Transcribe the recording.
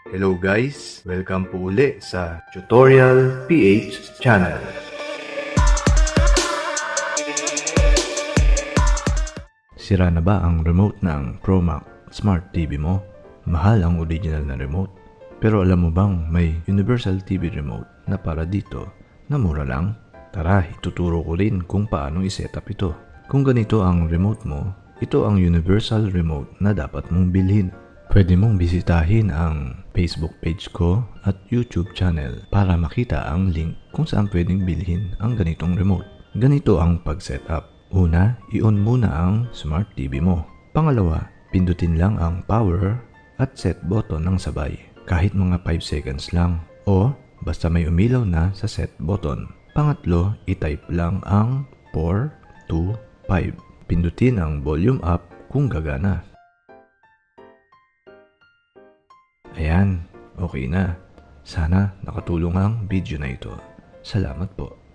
Hello guys! Welcome po uli sa Tutorial PH Channel. Sira na ba ang remote ng ProMac Smart TV mo? Mahal ang original na remote. Pero alam mo bang may Universal TV remote na para dito na mura lang? Tara, ituturo ko rin kung paano isetup ito. Kung ganito ang remote mo, ito ang universal remote na dapat mong bilhin. Pwede mong bisitahin ang Facebook page ko at YouTube channel para makita ang link kung saan pwedeng bilhin ang ganitong remote. Ganito ang pag-setup. Una, i-on muna ang Smart TV mo. Pangalawa, pindutin lang ang power at set button ng sabay. Kahit mga 5 seconds lang o basta may umilaw na sa set button. Pangatlo, i-type lang ang 4, 2, 5. Pindutin ang volume up kung gagana. Ayan, okay na. Sana nakatulong ang video na ito. Salamat po.